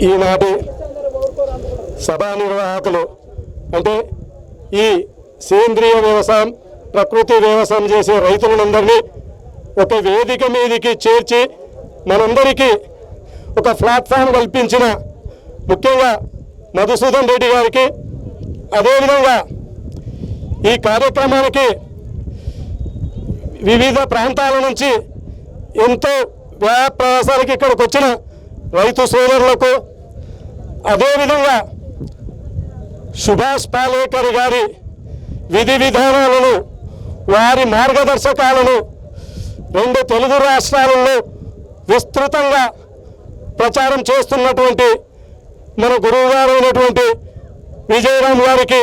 ఈనాటి సభా నిర్వాహకులు అంటే ఈ సేంద్రియ వ్యవసాయం ప్రకృతి వ్యవసాయం చేసే రైతులందరినీ ఒక వేదిక మీదకి చేర్చి మనందరికీ ఒక ప్లాట్ఫామ్ కల్పించిన ముఖ్యంగా మధుసూదన్ రెడ్డి గారికి, అదేవిధంగా ఈ కార్యక్రమానికి వివిధ ప్రాంతాల నుంచి ఎంతో వ్యాపారాలకి ఇక్కడికి వచ్చిన రైతు సోదరులకు, అదేవిధంగా సుభాష్ పాలేకర్ గారి విధి విధానాలను, వారి మార్గదర్శకాలను 2 తెలుగు రాష్ట్రాలలో విస్తృతంగా ప్రచారం చేస్తున్నటువంటి మన గురువు గారు అయినటువంటి విజయరామ్ గారికి,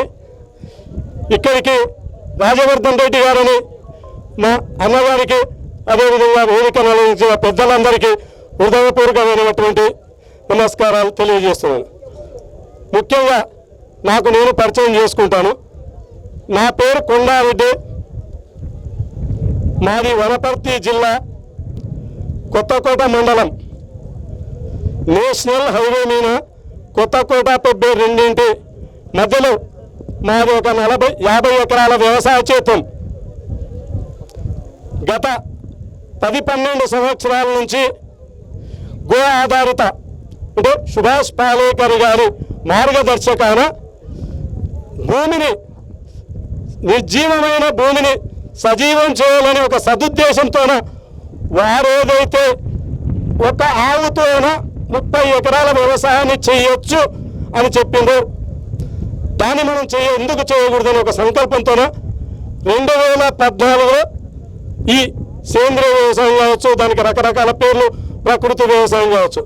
ఇక్కడికి రాజవర్ధన్ రెడ్డి గారని మా అన్నగారికి, అదేవిధంగా వేదిక నిర్వహించిన పెద్దలందరికీ హృదయపూర్వకమైనటువంటి నమస్కారాలు తెలియజేస్తున్నాను. ముఖ్యంగా నాకు నేను పరిచయం చేసుకుంటాను. నా పేరు కొండారెడ్డి, మాది వనపర్తి జిల్లా కొత్తకోట మండలం. నేషనల్ హైవే మీద కొత్తకోట పెబ్బే రెండింటి మధ్యలో మాది ఒక 50 ఎకరాల వ్యవసాయ క్షేత్రం. గత 10-12 సంవత్సరాల నుంచి గో ఆధారిత అంటే సుభాష్ పాలేకర్ గారి మార్గదర్శకాన భూమిని, నిర్జీవమైన భూమిని సజీవం చేయాలని ఒక సదుద్దేశంతోన వారేదైతే ఒక ఆవుతోన 30 ఎకరాల వ్యవసాయాన్ని చేయొచ్చు అని చెప్పిందో దాన్ని మనం ఎందుకు చేయకూడదని ఒక సంకల్పంతోన 2014లో ఈ సేంద్రియ వ్యవసాయం కావచ్చు, దానికి రకరకాల పేర్లు, ప్రకృతి వ్యవసాయం కావచ్చు,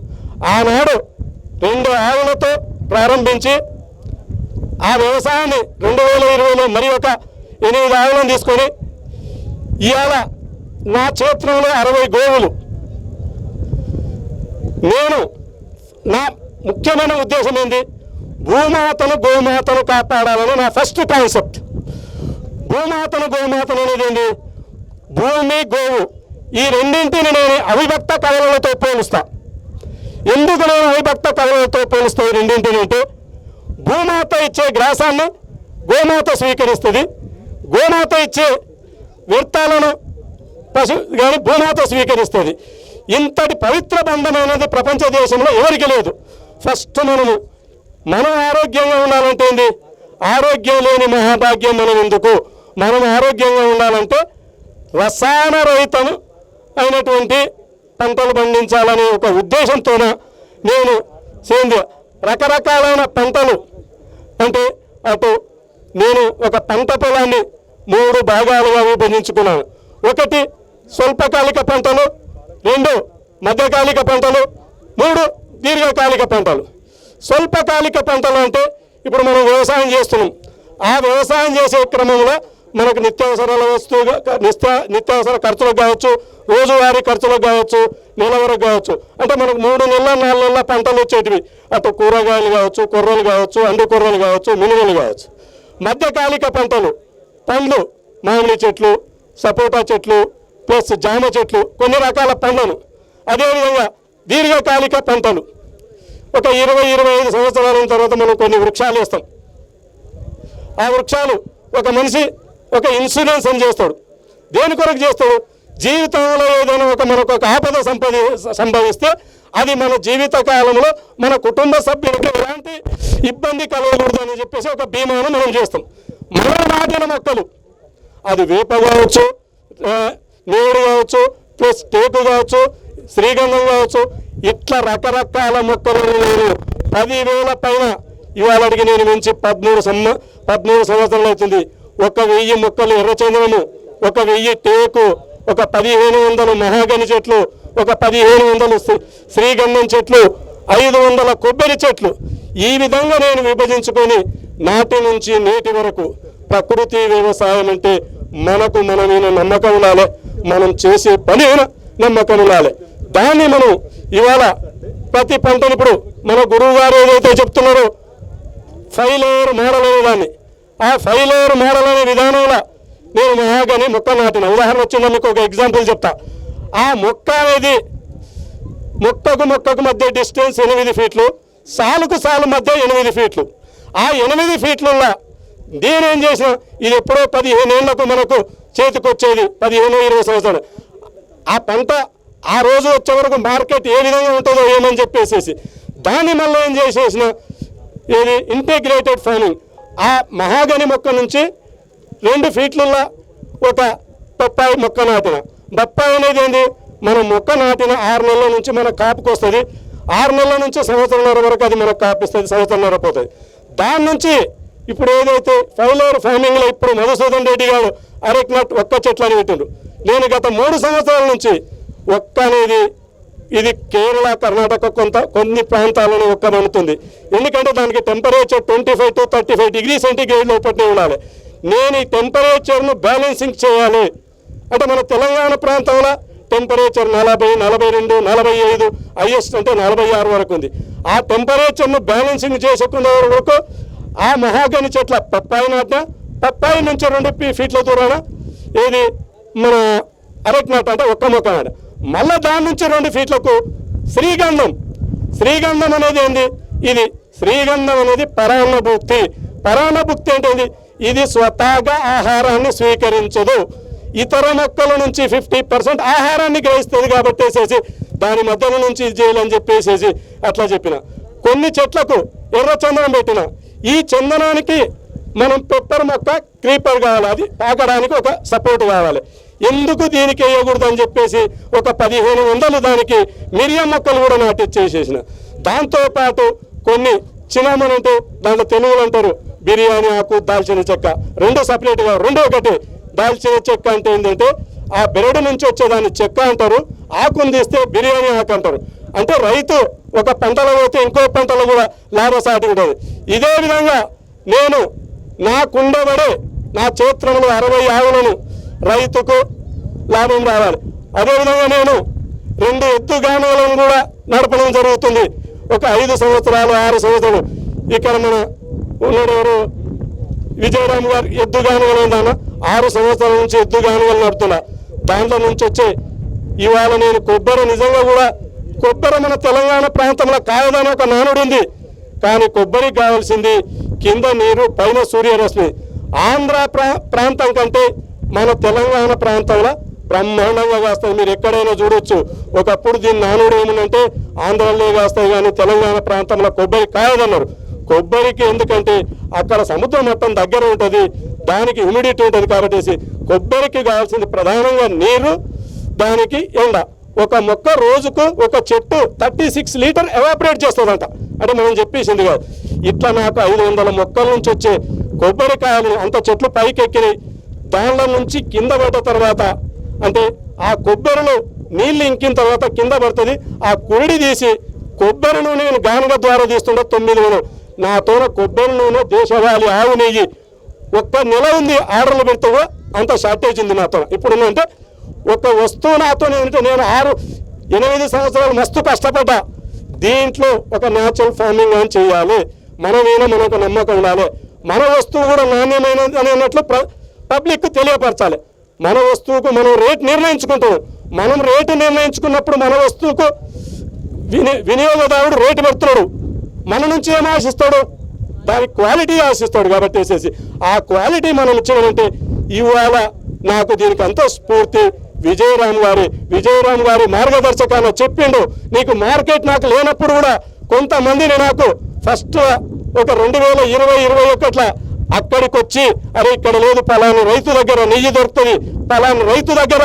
ఆనాడు 2 ఆవులతో ప్రారంభించి ఆ వ్యవసాయాన్ని 2020లో మరి ఒక 8 ఆవులను తీసుకొని ఇవాళ నా క్షేత్రంలో 60 గోవులు. నేను నా ముఖ్యమైన ఉద్దేశం ఏంటి, భూమాతను గోమాతను కాపాడాలని నా ఫస్ట్ కాన్సెప్ట్. భూమాతను గోమాతను అనేది ఏంటి, భూమి గోవు ఈ రెండింటిని నేను అవిభక్త కళలతో పోలుస్తా. ఎందుకు నేను అవిభక్త కళలతో పోలుస్తా ఈ రెండింటిని అంటే, భూమాత ఇచ్చే గ్రాసాన్ని గోమాత స్వీకరిస్తుంది, గోమాత ఇచ్చే వ్యర్థాలను కానీ భూమాత స్వీకరిస్తుంది. ఇంతటి పవిత్ర బంధం అనేది ప్రపంచ దేశంలో ఎవరికి లేదు. ఫస్ట్ మనం ఆరోగ్యంగా ఉండాలంటే ఏంది, ఆరోగ్యం లేని మహాభాగ్యం మనం ఎందుకు. మనం ఆరోగ్యంగా ఉండాలంటే రసాయన రహితం అయినటువంటి పంటలు పండించాలనే ఒక ఉద్దేశంతోన నేను సేంద్రియ రకరకాలైన పంటలు అంటే అటు నేను ఒక పంట పొలాన్ని 3 భాగాలుగా విభజించుకున్నాను. 1 స్వల్పకాలిక పంటలు, 2 మధ్యకాలిక పంటలు, 3 దీర్ఘకాలిక పంటలు. స్వల్పకాలిక పంటలు అంటే ఇప్పుడు మనం వ్యవసాయం చేస్తున్నాం. ఆ వ్యవసాయం చేసే క్రమంలో మనకు నిత్యావసరాల నిత్యావసర ఖర్చులకు కావచ్చు, రోజువారీ ఖర్చులకు కావచ్చు, నెల వరకు కావచ్చు. అంటే మనకు 3 నెలల 4 నెలల పంటలు వచ్చేటివి. అటు కూరగాయలు కావచ్చు, కొర్రలు కావచ్చు, అండు కొర్రలు కావచ్చు, మినుములు కావచ్చు. మధ్యకాలిక పంటలు, పండ్లు, మామిడి చెట్లు, సపోటా చెట్లు, ప్లస్ జామ చెట్లు, కొన్ని రకాల పండ్లను. అదేవిధంగా దీర్ఘకాలిక పంటలు, ఒక 20-25 సంవత్సరాల తర్వాత మనం కొన్ని వృక్షాలు వేస్తాం. ఆ వృక్షాలు ఒక మనిషి ఒక ఇన్సూరెన్స్ అని చేస్తాడు. దేని కొరకు చేస్తాడు, జీవితంలో ఏదైనా మనకు ఒక ఆపద సంభవిస్తే అది మన జీవిత కాలంలో మన కుటుంబ సభ్యులకు ఎలాంటి ఇబ్బంది కలగకూడదు అని చెప్పేసి ఒక బీమాను మనం చేస్తాం. మనం నాటిన మొక్కలు, అది వేప కావచ్చు, నేడు కావచ్చు, ప్లస్ టేకు కావచ్చు, శ్రీగంధం కావచ్చు, ఇట్లా రకరకాల మొక్కలు నేను 10,000 పైన ఇవాళకి నేను మించి 13 సంవత్సరాలు అవుతుంది. 1,000 మొక్కలు ఎర్రచందనము, 1,000 టేకు, ఒక 1,500 మహాగని చెట్లు, ఒక 1,500 శ్రీగంధం చెట్లు, 500 కొబ్బరి చెట్లు. ఈ విధంగా నేను విభజించుకొని నాటి నుంచి నేటి వరకు ప్రకృతి వ్యవసాయం అంటే మనకు మన మీద నమ్మకం ఉండాలి, మనం చేసే పని నమ్మకం ఉండాలి. దాన్ని మనం ఇవాళ ప్రతి పంటను ఇప్పుడు మన గురువు గారు ఏదైతే చెప్తున్నారో 5 లేయర్ మోడల్ అనే దాన్ని, ఆ 5 లేయర్ మోడల్ అనే విధానంలో నేను మహాగని మొక్క నాటిన. ఉదాహరణ వచ్చిందా మీకు ఒక ఎగ్జాంపుల్ చెప్తా. ఆ మొక్క అనేది మొక్కకు మధ్య డిస్టెన్స్ 8 ఫీట్లు, సాలుకు సాలు మధ్య 8 ఫీట్లు. ఆ 8 ఫీట్లలో నేనేం చేసిన, ఇది ఎప్పుడో 15 ఏళ్లకు మనకు చేతికొచ్చేది, 15-20 సంవత్సరాలు. ఆ పంట ఆ రోజు వచ్చే వరకు మార్కెట్ ఏ విధంగా ఉంటుందో ఏమని చెప్పేసేసి దాన్ని మళ్ళీ ఏం చేసేసిన, ఇది ఇంటిగ్రేటెడ్ ఫార్మింగ్. ఆ మహాగని మొక్క నుంచి 2 ఫీట్లలో ఒక బొప్పాయి మొక్క నాటిన. బొప్పాయి అనేది ఏంది, మనం మొక్క నాటిన 6 నెలల నుంచి మనకు కాపుకి వస్తుంది. 6 నెలల నుంచి సంవత్సరంన్నర వరకు అది మనకు కాపిస్తుంది, సంవత్సరంన్నర పోతుంది. దాని నుంచి ఇప్పుడు ఏదైతే 5 లేయర్ ఫార్మింగ్లో ఇప్పుడు మధుసూదన్ రెడ్డి గారు అరెక్నట్ ఒక్క చెట్లు అని పెట్టిండు. నేను గత 3 సంవత్సరాల నుంచి ఒక్క అనేది ఇది కేరళ, కర్ణాటక కొన్ని ప్రాంతాలను ఒక్క మనుతుంది. ఎందుకంటే దానికి టెంపరేచర్ 25 to 35 డిగ్రీ సెంటీగ్రేడ్ లోపలనే ఉండాలి. నేను ఈ టెంపరేచర్ను బ్యాలెన్సింగ్ చేయాలి అంటే మన తెలంగాణ ప్రాంతంలో టెంపరేచర్ 40, 42, 45, హైయెస్ట్ అంటే 46 వరకు ఉంది. ఆ టెంపరేచర్ను బ్యాలెన్సింగ్ చేసుకునే వరకు ఆ మహాగని చెట్ల పప్పాయి నాటిన. పప్పాయి నుంచి 2 ఫీట్ల దూరాన ఏది మన అరెక్నట్ అంటే ఒక్క మొక్క నాట. మళ్ళీ దాని నుంచి 2 ఫీట్లకు శ్రీగంధం. శ్రీగంధం అనేది ఏంది, ఇది శ్రీగంధం అనేది పరాన్నభుక్తి. పరాన్నభుక్తి అంటే ఏంది, ఇది స్వతహాగా ఆహారాన్ని స్వీకరించదు, ఇతర మొక్కల నుంచి 50% ఆహారాన్ని గ్రహిస్తుంది కాబట్టి దాని మధ్యలో నుంచి ఇది చేయాలని చెప్పేసేసి అట్లా చెప్పిన. కొన్ని చెట్లకు ఎర్ర చందనం పెట్టిన. ఈ చందనానికి మనం పెప్పర్ మొక్క క్రీపర్ కావాలి, అది పాకడానికి ఒక సపోర్ట్ కావాలి. ఎందుకు దీనికి వేయకూడదు అని చెప్పేసి ఒక 1500 దానికి మిరియం మొక్కలు కూడా నాటిచ్చేసేసిన. దాంతోపాటు కొన్ని చినామన్ అంటే దాంట్లో తెలుగులు అంటారు బిర్యానీ ఆకు, దాల్చిన చెక్క, 2 సపరేట్గా. ఒకటి దాల్చిన చెక్క అంటే ఏంటంటే ఆ బెరడు నుంచి వచ్చేదాన్ని చెక్క అంటారు, ఆకును తీస్తే బిర్యానీ ఆకు అంటారు. అంటే రైతు ఒక పంటలో పోతే ఇంకో పంటలో కూడా లాభసాటి ఉంటుంది. ఇదే విధంగా నేను నాకుండబడే నా క్షేత్రంలో 60 ఆవులను రైతుకు లాభం రావాలి. అదేవిధంగా నేను 2 ఎద్దు గానుగలను కూడా నడపడం జరుగుతుంది. ఒక 5 సంవత్సరాలు 6 సంవత్సరాలు. ఇక్కడ మన ఉన్నాడు విజయరామ్ గారు ఎద్దు గానుగలు ఉందన్న, 6 సంవత్సరాల నుంచి ఎద్దు గానుగలు నడుపుతున్నా. దాంట్లో నుంచి వచ్చే ఇవాళ నేను కొబ్బరి, నిజంగా కూడా కొబ్బరి మన తెలంగాణ ప్రాంతంలో కాయదని ఒక నానుడు ఉంది. కానీ కొబ్బరికి కావాల్సింది కింద నీరు, పైన సూర్యరశ్మి. ఆంధ్ర ప్రాంతం కంటే మన తెలంగాణ ప్రాంతంలో బ్రహ్మాండంగా కాస్తాయి. మీరు ఎక్కడైనా చూడొచ్చు. ఒకప్పుడు దీని నానుడు ఏముందంటే ఆంధ్రలో కాస్తాయి కానీ తెలంగాణ ప్రాంతంలో కొబ్బరి కాయదన్నారు. కొబ్బరికి ఎందుకంటే అక్కడ సముద్ర మట్టం దగ్గర ఉంటుంది, దానికి హ్యూమిడిటీ ఉంటుంది. కాబట్టి కొబ్బరికి కావాల్సింది ప్రధానంగా నీరు, దానికి ఎండ. ఒక మొక్క రోజుకు ఒక చెట్టు 36 లీటర్ ఎవాపరేట్ చేస్తుందంట. అంటే మనం చెప్పేసింది కాదు. ఇట్లా నాకు 500 మొక్కల నుంచి వచ్చే కొబ్బరికాయలు అంత చెట్లు పైకి ఎక్కినాయి. దానిలో నుంచి కింద పడ్డ తర్వాత అంటే ఆ కొబ్బరిలో నీళ్ళు ఇంకిన తర్వాత కింద పడుతుంది. ఆ కుడి తీసి కొబ్బరి నూనె నేను గానుగ ద్వారా తీస్తుండే 9 నెలలు. నాతోన కొబ్బరి నూనె, దేశవాళీ ఆవు నెయ్యి 1 నెల ఉంది. ఆర్డర్లు పెడితే అంత షార్టేజ్ ఉంది నాతో. ఇప్పుడు అంటే ఒక వస్తువు నాతో ఏంటంటే నేను 6-8 సంవత్సరాలు మస్తు కష్టపడ్డా. దీంట్లో ఒక న్యాచురల్ ఫార్మింగ్ అని చేయాలి. మన మీద మనకు నమ్మకం ఉండాలి. మన వస్తువు కూడా నాణ్యమైనది అని అన్నట్లు పబ్లిక్ తెలియపరచాలి. మన వస్తువుకు మనం రేటు నిర్ణయించుకుంటాం. మనం రేటు నిర్ణయించుకున్నప్పుడు మన వస్తువుకు వినియోగదారుడు రేటు పెడుతున్నాడు. మన నుంచి ఏం ఆశిస్తాడు, దాని క్వాలిటీ ఆశిస్తాడు. కాబట్టి ఆ క్వాలిటీ మనం ఇచ్చామంటే ఇవాళ నాకు దీనికి అంత స్ఫూర్తి విజయరామ్ గారి మార్గదర్శకాన్ని చెప్పిండు. నీకు మార్కెట్ నాకు లేనప్పుడు కూడా కొంతమందిని నాకు ఫస్ట్ ఒక 2020-21 అక్కడికి వచ్చి అరే ఇక్కడ లేదు, పలానా రైతు దగ్గర నెయ్యి దొరుకుతుంది, పలానా రైతు దగ్గర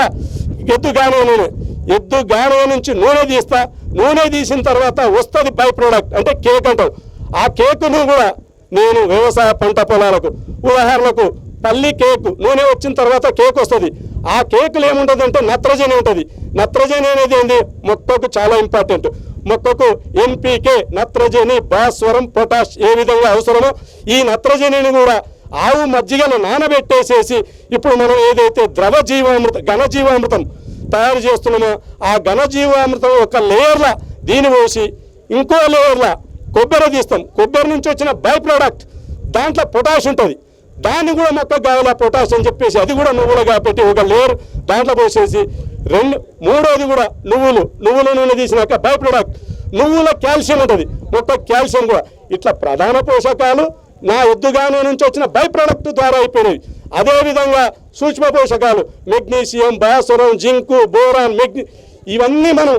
ఎద్దు గానుగ నుంచి నూనె తీస్తా. నూనె తీసిన తర్వాత వస్తుంది బై ప్రోడక్ట్ అంటే కేక్ అంటాం. ఆ కేకును కూడా నేను వ్యవసాయ పంట పొలాలకు, ఉదాహరణకు పల్లి కేకు నూనె వచ్చిన తర్వాత కేక్ వస్తుంది. ఆ కేకులు ఏముంటుంది అంటే నత్రజని ఉంటుంది. నత్రజని అనేది ఏంది, మొక్కకు చాలా ఇంపార్టెంట్. మొక్కకు ఎన్పికే, నత్రజని, భాస్వరం, పొటాష్ ఏ విధంగా అవసరమో ఈ నత్రజనిని కూడా ఆవు మజ్జిగను నానబెట్టేసేసి ఇప్పుడు మనం ఏదైతే ఘనజీవామృతం తయారు చేస్తున్నామో ఆ ఘనజీవామృతం ఒక లేయర్ల దీన్ని పోసి ఇంకో లేయర్ల కొబ్బరి తీస్తాం. కొబ్బరి నుంచి వచ్చిన బై ప్రోడక్ట్ దాంట్లో పొటాష్ ఉంటుంది. దాన్ని కూడా మొక్కకు కావాలా పొటాష్ అని చెప్పేసి అది కూడా నువ్వులు కాబట్టి ఒక లేయర్ దాంట్లో పోసేసి మూడోది కూడా నువ్వుల నూనె తీసినాక బై ప్రోడక్ట్ నువ్వుల కాల్షియం ఉంటుంది, మొత్తం కాల్షియం కూడా. ఇట్లా ప్రధాన పోషకాలు నా ఎద్దుగానే నుంచి వచ్చిన బై ప్రొడక్ట్ ద్వారా అయిపోయినాయి. అదేవిధంగా సూక్ష్మ పోషకాలు మెగ్నీషియం, భాస్వరం, జింకు, బోరాన్, ఇవన్నీ మనం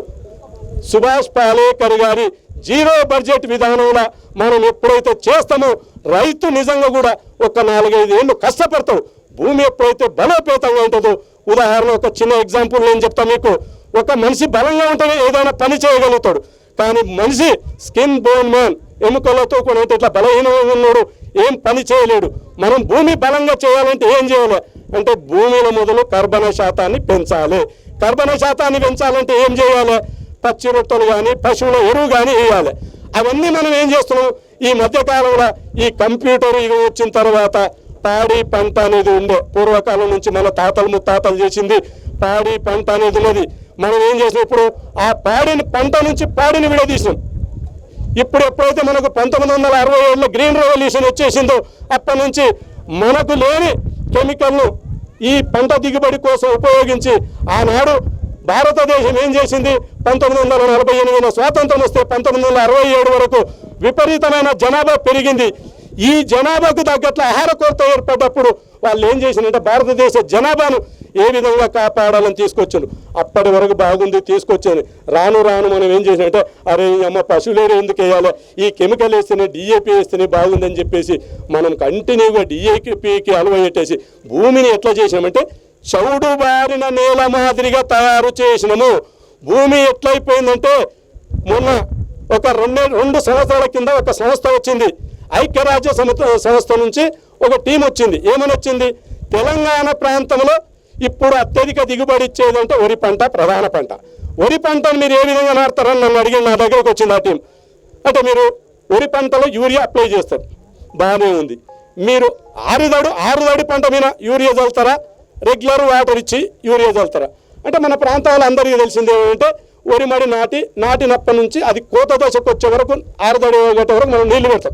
సుభాష్ పాలేకర్ గారి జీరో బడ్జెట్ విధానంలో మనం ఎప్పుడైతే చేస్తామో రైతు నిజంగా కూడా ఒక 4-5 ఏళ్ళు కష్టపడతాడు. భూమి ఎప్పుడైతే బలోపేతంగా ఉంటుందో, ఉదాహరణ ఒక చిన్న ఎగ్జాంపుల్ నేను చెప్తాను మీకు. ఒక మనిషి బలంగా ఉంటేనే ఏదైనా పని చేయగలుగుతాడు, కానీ మనిషి స్కిన్ బోన్ మ్యాన్, ఎముకలతో కూడా ఇట్లా బలహీనంగా ఉన్నాడు, ఏం పని చేయలేడు. మనం భూమి బలంగా చేయాలంటే ఏం చేయాలి అంటే భూమిలో మొదలు కర్బన శాతాన్ని పెంచాలి. కర్బన శాతాన్ని పెంచాలంటే ఏం చేయాలి? పచ్చి రొట్టెలు కానీ పశువుల ఎరువు కానీ వేయాలి. అవన్నీ మనం ఏం చేస్తున్నాం ఈ మధ్యకాలంలో ఈ కంప్యూటర్ ఇది వచ్చిన తర్వాత పాడి పంట అనేది ఉండే. పూర్వకాలం నుంచి మన తాతలు ముత్తాతలు చేసింది పాడి పంట అనేది ఉన్నది. మనం ఏం చేసినాం ఇప్పుడు ఆ పంట నుంచి పాడిని విడదీసినాం. ఇప్పుడు ఎప్పుడైతే మనకు 1967లో గ్రీన్ రెవల్యూషన్ వచ్చేసిందో అప్పటి నుంచి మనకు లేని కెమికల్ను ఈ పంట దిగుబడి కోసం ఉపయోగించి ఆనాడు భారతదేశం ఏం చేసింది? 1948లో స్వాతంత్రం వస్తే 1967 వరకు విపరీతమైన జనాభా పెరిగింది. ఈ జనాభాకు తగ్గట్ల ఆహార కొరత ఏర్పడ్డప్పుడు వాళ్ళు ఏం చేసిందంటే భారతదేశ జనాభాను ఏ విధంగా కాపాడాలని తీసుకొచ్చాను. అప్పటి వరకు బాగుంది తీసుకొచ్చాను. రాను రాను మనం ఏం చేసినట్టే అరే అమ్మ పశువులేరు ఎందుకు వేయాలి, ఈ కెమికల్ వేస్తేనే డిఏపి వేస్తేనే బాగుందని చెప్పేసి మనం కంటిన్యూగా డిఏపికి అలవెట్టేసి భూమిని ఎట్లా చేసినామంటే చౌడు బారిన నేల మాదిరిగా తయారు చేసినాము. భూమి ఎట్లయిపోయిందంటే మొన్న ఒక 2 సంవత్సరాల కింద ఒక సంస్థ వచ్చింది, ఐక్యరాజ్య సంస్థ నుంచి ఒక టీం వచ్చింది. ఏమని వచ్చింది? తెలంగాణ ప్రాంతంలో ఇప్పుడు అత్యధిక దిగుబడి ఇచ్చేదంటే వరి పంట ప్రధాన పంట. వరి పంటను మీరు ఏ విధంగా నాటుతారని నన్ను అడిగి నా దగ్గరకు వచ్చింది ఆ టీం. అంటే మీరు వరి పంటలో యూరియా అప్లై చేస్తారు, బాగానే ఉంది. మీరు ఆరుదడి పంట మీద యూరియా చల్లుతారా, రెగ్యులర్ వాటర్ ఇచ్చి యూరియా చల్లుతారా? అంటే మన ప్రాంతాల్లో అందరికీ తెలిసింది ఏమంటే వరి మడి నాటినప్పటి నుంచి అది కోత దశకు వచ్చే వరకు 6 దడి గంట వరకు మనం నీళ్లు పెడతాం.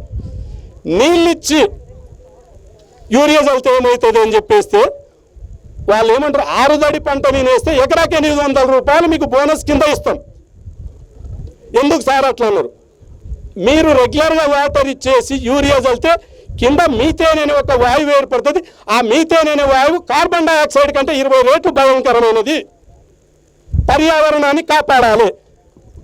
నీళ్ళు ఇచ్చి యూరియా చల్లితే ఏమవుతుంది అని చెప్పేస్తే వాళ్ళు ఏమంటారు, 6 దడి పంట నేను వేస్తే ఎకరాకి 800 రూపాయలు మీకు బోనస్ కింద ఇస్తాం. ఎందుకు సార్ అట్లా అన్నారు? మీరు రెగ్యులర్గా వాటర్ ఇచ్చేసి యూరియా చల్లితే కింద మీథేన్ అనే ఒక వాయువు ఏర్పడుతుంది. ఆ మీథేన్ అనే వాయువు కార్బన్ డైఆక్సైడ్ కంటే 20 రెట్లు భయంకరమైనది. పర్యావరణాన్ని కాపాడాలి.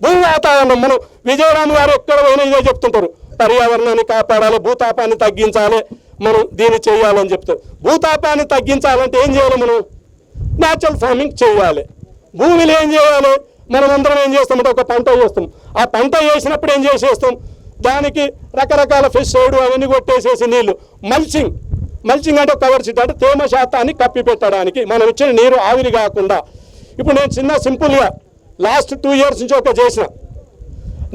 భూ వాతావరణం మనం విజయరామ్ గారు ఎక్కడ పోయినా ఇదే చెప్తుంటారు, పర్యావరణాన్ని కాపాడాలి, భూతాపాన్ని తగ్గించాలి, మనం దీన్ని చేయాలని చెప్తారు. భూతాపాన్ని తగ్గించాలంటే ఏం చేయాలి? మనం న్యాచురల్ ఫార్మింగ్ చేయాలి. భూమిలో ఏం చేయాలి? మనం అందరం ఏం చేస్తామంటే ఒక పంట వేస్తాం. ఆ పంట వేసినప్పుడు ఏం చేసేస్తాం, దానికి రకరకాల ఫిష్ సైడ్ అవన్నీ కొట్టేసేసి నీళ్లు మల్చింగ్ అంటే కవర్ షీట్ అంటే తేమ శాతాన్ని కప్పి పెట్టడానికి మనం ఇచ్చిన నీరు ఆవిరి కాకుండా. ఇప్పుడు నేను సింపుల్గా లాస్ట్ 2 years నుంచి ఒక చేసిన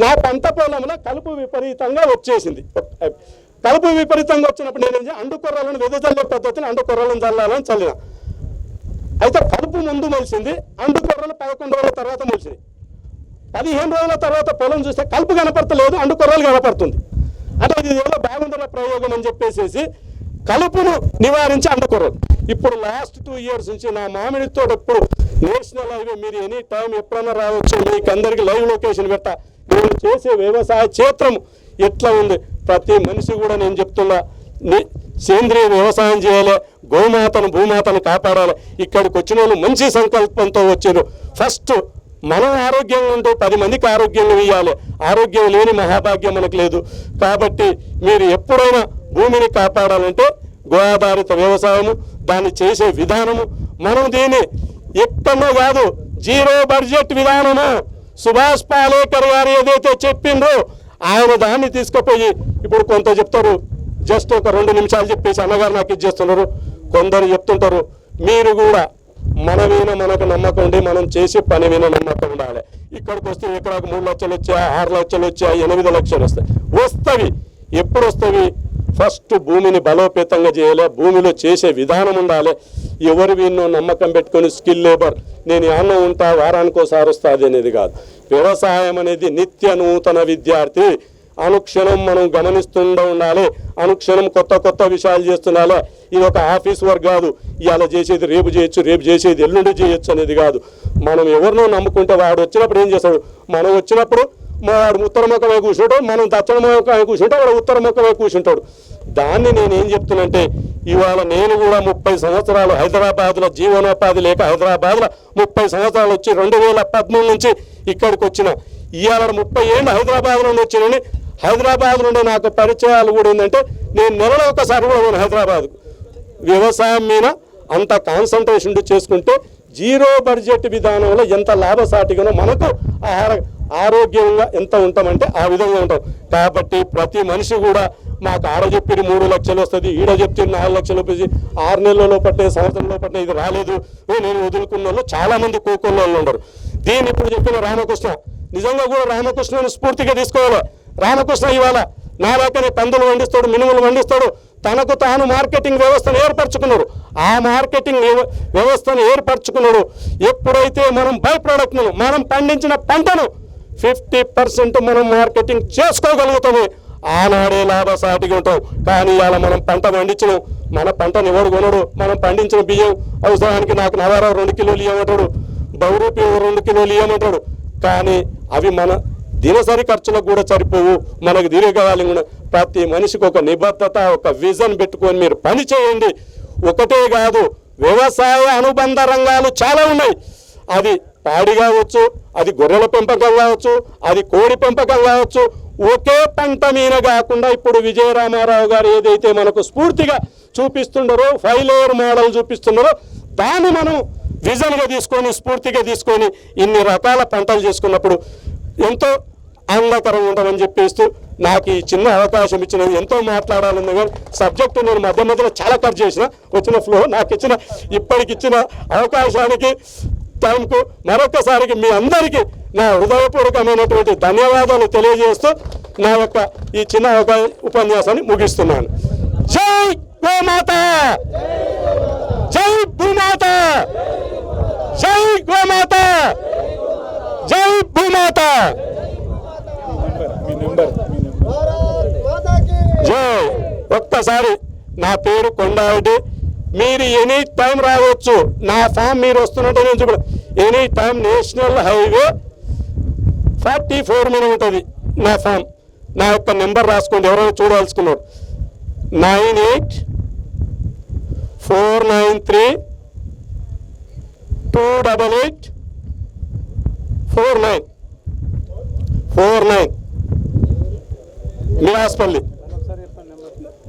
నా పంట పొలంలో కలుపు విపరీతంగా వచ్చేసింది. కలుపు విపరీతంగా వచ్చినప్పుడు నేను అండుకొర్రలను వెదజల్లే పద్ధతిని అండుకొర్రలను చల్లాలని చల్లిన. అయితే కలుపు ముందు మొలిసింది, అండుకొర్రలు 11 రోజుల తర్వాత మొలిసింది. 15 రోజుల తర్వాత పొలం చూస్తే కలుపు కనపడతలేదు, అండుకొర్రలు కనపడుతుంది. అంటే ఇది ఏదో బాగుందన్న ప్రయోగం అని చెప్పేసి కలుపును నివారించి అండుకొర్రలు. ఇప్పుడు లాస్ట్ 2 years నుంచి నా మామిడి తోట ఎప్పుడు నేషనల్ హైవే మీరు ఎనీ టైం ఎప్పుడన్నా రావచ్చు, మీకు అందరికీ లైవ్ లొకేషన్ పెట్టా. నేను చేసే వ్యవసాయ క్షేత్రం ఎట్లా ఉంది, ప్రతి మనిషి కూడా నేను చెప్తున్నా సేంద్రియ వ్యవసాయం చేయాలి, భూమాతను కాపాడాలి. ఇక్కడికి వచ్చిన వాళ్ళు మంచి సంకల్పంతో వచ్చారు. ఫస్ట్ మనం ఆరోగ్యంగా ఉంటే 10 మందికి ఆరోగ్యంగా ఇవ్వాలి. ఆరోగ్యం లేని మహాభాగ్యం మనకు లేదు. కాబట్టి మీరు ఎప్పుడైనా భూమిని కాపాడాలంటే గోఆధారిత వ్యవసాయము, దాన్ని చేసే విధానము, మనం దీన్ని ఎక్కడో కాదు జీరో బడ్జెట్ విధానము సుభాష్ పాలేకర్ గారు ఏదైతే చెప్పిండ్రో ఆయన దాన్ని తీసుకుపోయి ఇప్పుడు కొంత చెప్తారు, జస్ట్ ఒక 2 నిమిషాలు చెప్పేసి అన్నగారు నాకు ఇచ్చేస్తున్నారు. కొందరు చెప్తుంటారు మీరు కూడా మనకు నమ్మకం ఉండి మనం చేసే పని మీద నమ్మకం ఉండాలి. ఇక్కడికి వస్తే ఎకరాకు 3 లక్షలు వచ్చాయి, 6 లక్షలు వచ్చాయి, 8 లక్షలు వస్తాయి. ఎప్పుడు వస్తాయి? ఫస్ట్ భూమిని బలోపేతంగా చేయాలి, భూమిలో చేసే విధానం ఉండాలి. ఎవరు వీన్నో నమ్మకం పెట్టుకొని స్కిల్ లేబర్ నేను అన్నం ఉంటా వారానికి ఒకసారి వస్తుంది అనేది కాదు. వ్యవసాయం అనేది నిత్య నూతన విద్యార్థి. అనుక్షణం మనం గమనిస్తుండా ఉండాలి, అనుక్షణం కొత్త విషయాలు చేస్తుండాలి. ఇది ఒక ఆఫీస్ వర్క్ కాదు, ఇవాళ చేసేది రేపు చేయొచ్చు, రేపు చేసేది ఎల్లుండి చేయొచ్చు అనేది కాదు. మనం ఎవరినో నమ్ముకుంటే వాడు వచ్చినప్పుడు ఏం చేస్తాడు, మనం వచ్చినప్పుడు వాడు ఉత్తర ముఖమే కూర్చుంటాడు, మనం దక్షిణ ముఖమే కూర్చుంటే వాడు ఉత్తర ముఖమే కూర్చుంటాడు. దాన్ని నేను ఏం చెప్తున్నంటే ఇవాళ నేను కూడా 30 సంవత్సరాలు హైదరాబాద్లో జీవనోపాధి లేక హైదరాబాద్లో 30 సంవత్సరాలు వచ్చి 2013 నుంచి ఇక్కడికి వచ్చిన. ఇవాళ 30 ఏళ్ళు హైదరాబాద్ నుండి వచ్చినని హైదరాబాద్ నుండి నాకు పరిచయాలు కూడా ఏంటంటే నేను నెలలో ఒకసారి కూడా పోను హైదరాబాద్కు. వ్యవసాయం మీద అంత కాన్సన్ట్రేషన్ చేసుకుంటే జీరో బడ్జెట్ విధానంలో ఎంత లాభసాటిగానో మనకు ఆరోగ్యంగా ఎంత ఉంటామంటే ఆ విధంగా ఉంటాం. కాబట్టి ప్రతి మనిషి కూడా మాకు ఆడ చెప్పి 3 లక్షలు వస్తుంది, ఈడ చెప్తే 4 లక్షలు వస్తుంది, 6 నెలల్లో పట్టే సంవత్సరంలో పట్టే ఇది రాలేదు నేను వదులుకున్న వాళ్ళు చాలామంది కోకొల్లో ఉండరు. దీన్ని ఇప్పుడు చెప్పిన రామకృష్ణ నిజంగా కూడా రామకృష్ణను స్ఫూర్తిగా తీసుకోవాలి. రామకృష్ణ ఇవాళ నాలాకనే పందులు వండిస్తాడు, మినుములు వండిస్తాడు, తనకు తాను మార్కెటింగ్ వ్యవస్థను ఏర్పరచుకున్నాడు. ఆ మార్కెటింగ్ వ్యవస్థను ఏర్పరచుకున్నాడు. ఎప్పుడైతే మనం బై ప్రోడక్ట్ను మనం పండించిన పంటను 50% మనం మార్కెటింగ్ చేసుకోగలుగుతాము, ఆనాడే లాభసాటిగా ఉంటాం. కానీ ఇవాళ మనం పంట పండించడం, మన పంటను ఎవడు కొనడు. మనం పండించిన బియ్యం అవసరానికి నాకు నవారా 2 కిలోలు ఇవ్వమంటాడు, బహురూపి 2 కిలోలు ఇవ్వమంటాడు. కానీ అవి మన దినసరి ఖర్చులకు కూడా సరిపోవు. మనకు దీర్ఘకాలం కూడా ప్రతి మనిషికి ఒక నిబద్ధత, ఒక విజన్ పెట్టుకొని మీరు పని చేయండి. ఒకటే కాదు, వ్యవసాయ అనుబంధ రంగాలు చాలా ఉన్నాయి. అది పాడి కావచ్చు, అది గొర్రెల పెంపకం కావచ్చు, అది కోడి పెంపకం కావచ్చు. ఒకే పంట మీద కాకుండా ఇప్పుడు విజయరామారావు గారు ఏదైతే మనకు స్ఫూర్తిగా చూపిస్తున్నారో 5 లేయర్ మోడల్ చూపిస్తున్నారో దాన్ని మనం విజన్గా తీసుకొని స్ఫూర్తిగా తీసుకొని ఇన్ని రకాల పంటలు చేసుకున్నప్పుడు ఎంతో ఆనందకరంగా ఉంటామని చెప్పేస్తూ నాకు ఈ చిన్న అవకాశం ఇచ్చినది. ఎంతో మాట్లాడాలని కానీ సబ్జెక్టు నేను మధ్యలో చాలా కట్ చేసిన వచ్చిన ఫ్లో నాకు ఇచ్చిన ఇప్పటికిచ్చిన అవకాశానికి టైంకు మరొకసారికి మీ అందరికీ నా హృదయపూర్వకమైనటువంటి ధన్యవాదాలు తెలియజేస్తూ నా యొక్క ఈ చిన్న ఉపన్యాసాన్ని ముగిస్తున్నాను. జై గోమాత, జై భూమాత, జై గోమాత, జై భూమాత, జై. ఒక్కసారి నా పేరు కొండారెడ్డి. మీరు ఎనీ టైం రావచ్చు. నా ఫామ్ మీరు వస్తున్నట్టు నేను చూడ ఎనీ టైం నేషనల్ హైవే 44 మీద ఉంటుంది నా ఫామ్. నా యొక్క నెంబర్ రాసుకోండి ఎవరైనా చూడాల్సుకున్నారు. 9843288949 మిలాస్పల్లి.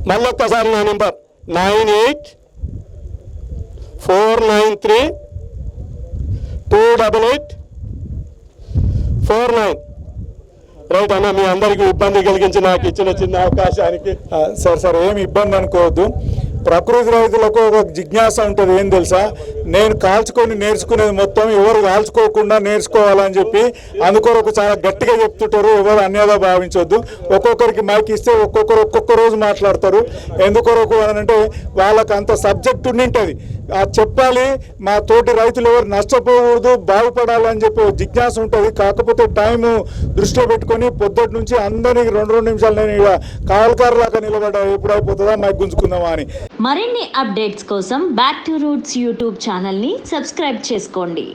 మళ్ళొక్కసారి నా నెంబర్ 9843288949. రైట్ అన్న, మీ అందరికీ ఇబ్బంది కలిగించి నాకు ఇచ్చిన చిన్న అవకాశానికి. సార్ ఏమి ఇబ్బంది అనుకోవద్దు. ప్రకృతి రైతులకు ఒక జిజ్ఞాస ఉంటుంది. ఏం తెలుసా, నేను కాల్చుకొని నేర్చుకునేది మొత్తం ఎవరు కాల్చుకోకుండా నేర్చుకోవాలని చెప్పి అందుకొరకు చాలా గట్టిగా చెప్తుంటారు. ఎవరు అన్యాదా భావించవద్దు. ఒక్కొక్కరికి మైక్ ఇస్తే ఒక్కొక్కరు ఒక్కొక్క రోజు మాట్లాడతారు. ఎందుకొరకు అని అంటే వాళ్ళకు అంత సబ్జెక్ట్ ఉండింటుంది. అది చెప్పాలి, మా తోటి రైతులు ఎవరు నష్టపోకూడదు, బాగుపడాలని చెప్పి జిజ్ఞాస ఉంటుంది. కాకపోతే టైము దృష్టిలో పెట్టుకొని పొద్దుటి నుంచి అందరికి 2 నిమిషాలు నేను ఇక కావల్కారులాగా నిలబడ్డా, ఎప్పుడు అయిపోతుందా మైక్ గుంజుకుందామా అని. మరిన్ని అప్డేట్స్ కోసం బ్యాక్ టు రూట్స్ యూట్యూబ్ ఛానల్ని సబ్స్క్రైబ్ చేసుకోండి.